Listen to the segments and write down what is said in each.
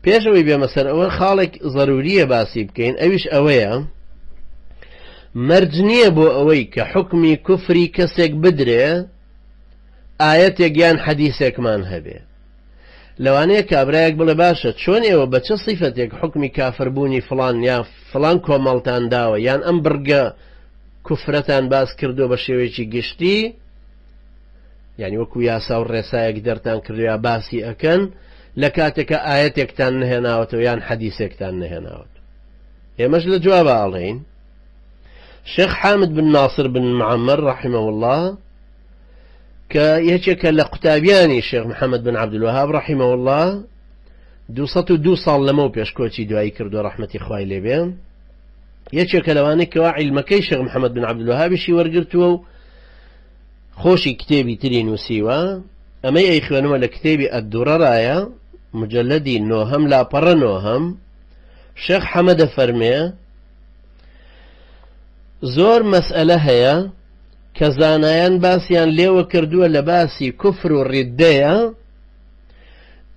پێشەوەی بێمە سەر ئەوە خاڵێک ضروریە باسی بکەین، ئەویش ئەوەیە مەرج نییە بۆ ئەوەی کە حکمی کوفری کەسێک بدرێ ئاەتێک یان حەدیثێکمان هەبێ. لەوانەیە کابرایەک بڵێ باشە چۆن ئێوە بە چه صیفەتێک حکمی کافربوونی فلان یان فلان کۆمەڵتان داوە یان ئەم بڕگە کوفرەتان باس کردو بە شێوەیەکی گشتی، یعنی وەکو یاسا و ڕێسایەک دەرتان کردویا باسی ئەکەن لە کاتێکە ئاەتێکتان نهێناوەتەوە یان حەدیثێکتان نهێناوەتەوە. ئێمەش لە جوابە ئاڵێین شێخ حامد بن ناصر بن معەمەر رحمه الله کە یەکێکە لە قوتابیانی شێخ محەممەد بن عەبدولوەهاب رحمه الله 202 ساڵ لەمەوە پێشکۆچی دوایی کردو ڕەحمەتی خوای لێبێ، یەکێکە لەوانەی کەوا عیلمەکەی شێخ محەممەد بن عەبدولوەهابیشی وەرگرتووە و خۆشی کتێبی تری نووسیوە. ئەمەی ئەی خوێنەوە لە کتێبی ئەددورەرایە مجلدی نۆهەم لاپەڕە نۆهەم. شێخ حەمەدە فەرمێ زۆر مەسئلە هەیە کە زانایان باسییان لێوە کردووە لە باسی کوفر و ڕیدەیە،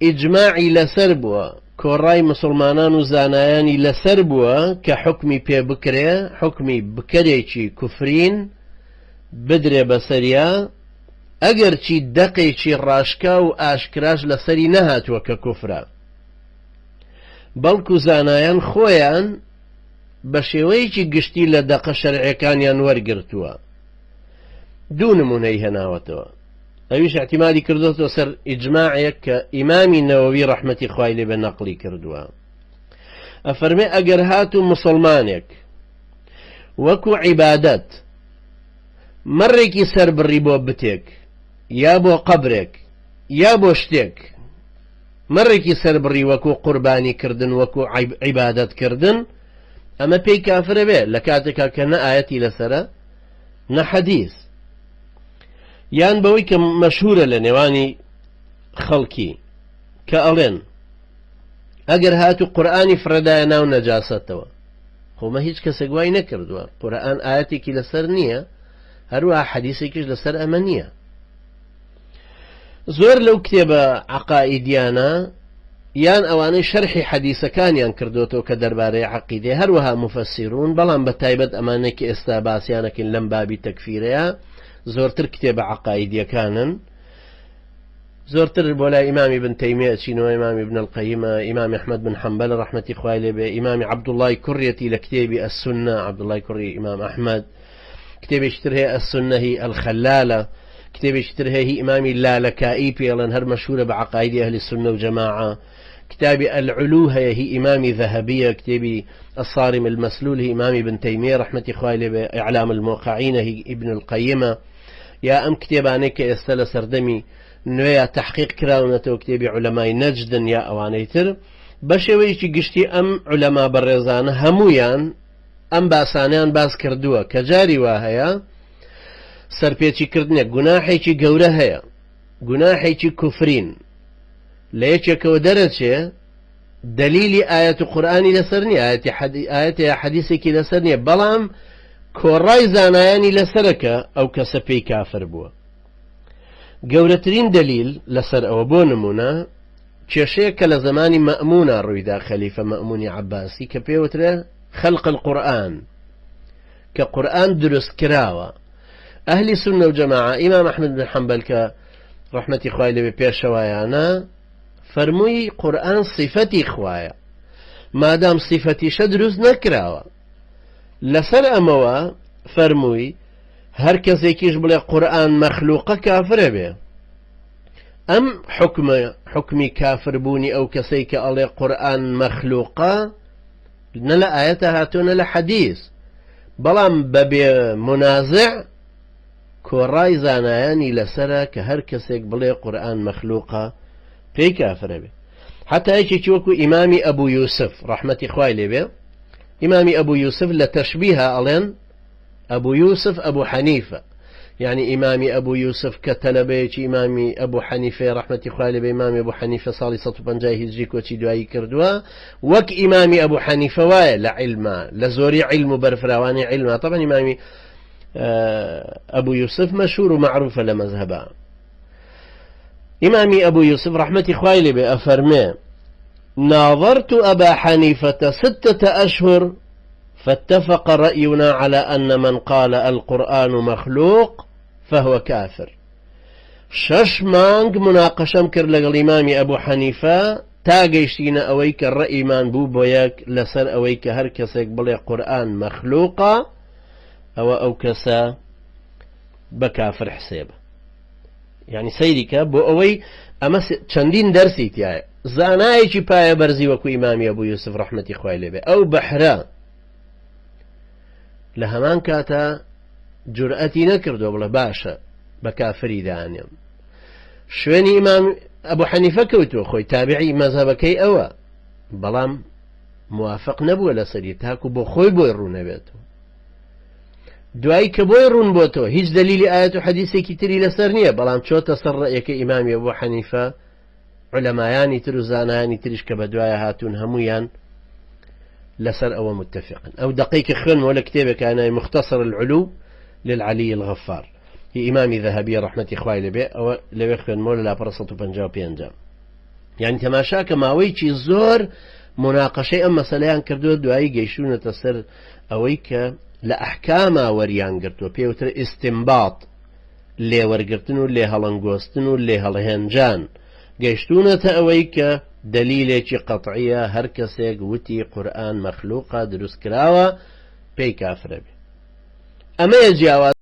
ئیجماعی لەسەر بووە، کۆڕای مسلمانان و زانایانی لەسەر بووە کە حکمی پێ بکرێ، حکمی بکەرێکی کوفرین بدرێ بەسەریا، ئەگەر چی دەقێکی ڕاشکا و ئاشکراش لەسەری نەهاتووە کە کوفرە، بەڵکو زانایان خۆیان بە شێوەیەکی گشتی لە دەقە شەرعیەکانیان وەرگرتووە. دوو نمونەی هێناوەتەوە، ئەویش احتیمالی کردوەوە سەر ئیجماعێک کە ئیمامی نەوەوی ڕەحمەتی خوای لێبێ نەقلی کردووە. ئەفەرمێ ئەگەر هاتوو مسلمانێک وەکو عیبادەت مەڕێکی سەر بڕی بۆ بتێک یا بۆ قەبرێک یا بۆ شتێک، مەڕێکی سەر بڕی وەکو قوربانی کردن وەکو عیبادەت کردن، ئەمە پێی کافرە بێ لە کاتێکا کە نە ئاەتی لەسەرە نە حەدیث. یان بەوەی کە مەشهورە لە نێوانی خەڵکی کە ئەڵێن ئەگەر هاتوو قورئانی فرەدایە ناو نەجاسەتەوە، خۆمە هیچ کەسێک وای نەکردووە، قورئان ئاەتێکی لەسەر نییە، هەروەها حەدیثێکیش لەسەر ئەمە نییە. زۆر لەو کتێبە عەقائیدیانە یان ئەوانەی شەرحی حەدیثەکانیان کردوتەوە کە دەربارەی عەقیدە، هەروەها مفەسیرون، بەڵام بە تایبەت ئەمانەی ئێستا باسییانەکەن لەم بابی تەکفیرەیە زۆرتر کتێبە عەقائیدیەکانن، زۆرتر بۆ لای ئیمامی ابن تەیمیە چینەوە، ئیمامی ابن القەیمە، ئیمامی ئەحمەد بن حەمبەل ڕەحمەتی خوای لێبێ، ئیمامی عەبدوڵڵای کوڕیەتی لە کتێبی ئەسسونە، عەبدوڵڵای کوڕی ئیمام ئەحمەد، کتێبێکی تر هەیە ئەسسونە هی ئەلخەلالە، کتێبێکی تر هەیە هی ئیمامی لالەکائی پێڵەن، هەر مەشهورە بە عەقایدی ئەهلی سونە و جەماعە، كتابي العلو هي إمامي ذهبية، كتابي الصارم المسلول هي إمامي ابن تيمية رحمة خوالي بإعلام الموقعين هي ابن القيمة، يا أم كتابانيك يستل سردمي نويا تحقيق كراونته كتابي علماء نجد يا أوانيتر بشويشي قشتي أم علماء برزان همويان أم باسانيان باس كردوها كجاري واهيا سرپێچی کردنێک گوناحێکی گەورە هەیە، گوناحێکی کوفرین لە یەکێکەوە دەرەچێ دلیلی ئاەت و قورئانی لەسەر نییە، ئاەتە یا حەدیثێکی لەسەر نییە، بەڵام کۆڕای زانایانی لەسەرەکە ئەو کەسە پێی کافر بووە. گەورەترین دلیل لەسەر ئەوە بۆ نمونە کێشەیە کە لە زمانی مەئمونە ڕوویدا، خەلیفە مەئمونی عەباسی، کە پێوترێ خەلق القورئان، کە قورئان دروست کراوە. ئەهلی سونە و جەماعە ئیمام ئەحمەد بن حەمبەل کە ڕەحمەتی خوای لێبێ پێشەوایانە فەرمووی قورئان صیفەتی خوایە، مادام صیفەتیشە دروست نەکراوە. لەسەر ئەمەوە فەرمووی هەر کەسێکیش بڵێ قورئان مەخلووقە کافرە بێ. ئەم حکمی کافربوونی ئەو کەسەی کە ئەڵێ قورئان مەخلووقە نە لە ئاەتە هاتووە نە لە حەدیث، بەڵام بەبێ منازع کۆڕای زانایانی لەسرە کە هەر کەسێک بڵێ قورئان مەخلووقە پێی کافرە بێ. حتا یەکێکی وەکو ئیمامی ئەبوو یوسف ڕەحمەتی خوای لێبێ، ئیمامی ئەبوو یوسف لە تەشبیهە ئەڵێن ئەبوو یوسف ئەبوو حەنیفە، یعنی ئیمامی ئەبوو یوسف کە تەلەبەیەکی ئیمامی ئەبوو حەنیفەیە ڕەحمەتی خوای لێبێ، ئیمامی ئەبوو حەنیفە ساڵی 150 هیجری کۆچی دوایی کردووە، وەک ئیمامی ئەبوو حەنیفە وایە لە عیلما، لە زۆری عیلم و بەرفراوانی عیلما. طبعا ئیمامی ئەبوو یوسف مەشهور و معروفە لە مەذهبە. ئیمامی ئەبوو یوسف ڕەحمەتی خوای لێبێ ئەفەرمێ ناظرت أبا حنيفة 6 أشهر فاتفق رأينا على أن من قال القرآن مخلوق فهو كافر. 6 مانگ مناقشم کرد لەگەڵ ئیمامی ئەبوو حەنیفە تا گەیشتینە ئەوەی کە ڕەئیمان بوو بۆ یەک لەسەر ئەوەی کە هەر کەسێک بڵێ قورئان مەخلووقە ئەو کەسە بە کافر حسێبە. یعنی سەیریکە بۆ ئەوەی ئەمە چەندین دەرسی تایە زانایەکی پایە بەرزی وەکو ئیمامی ئەبوو یوسف ڕەحمەتی خوای لێبێ ئەو بەحرە لە هەمان کاتە جورئەتی نەکردو بڵێ باشە بە کافری دانێم. شوێنی ئیمام ئەبوو حەنیفە کەوتووە خۆی تابعی مەذهبەکەی ئەوە بەڵام موافق نەبووە لەسەری تاکو بۆ خۆی بۆی ڕوونەبێتەوە. دوایی کە بۆی ڕوون بۆتەوە هیچ دلیلی ئاەت و حەدیثێکی تری لەسەر نییە بەڵام چۆتە سەر ڕەئیەکەی ئیمامی ئەبوو حەنیفە علەمایانی تر و زانایانی تریش کە بەدوایە هاتوون هەمویان لەسەر ئەوە متفقن. ئەو دقیقی خوێنمەوە لە کتێبێک هانای مختصر العلو للعلي الغفار هي إمامي ذهبية رحمة إخوائي لبي أو لبي خوين مولا لا برصة بنجاو بينجا. يعني تماشاك ماويتشي زور مناقشة أما سليان كردو دعاي جيشونة تسر أويك لأحكام وريان قرتو بيوتر استنباط لي ورقرتنو لي هلنقوستنو لي هلهنجان جيشتونة أويك دليلة قطعية هركسيك وتي قرآن مخلوقة دروس كراوة بي كافر بي. أما يجي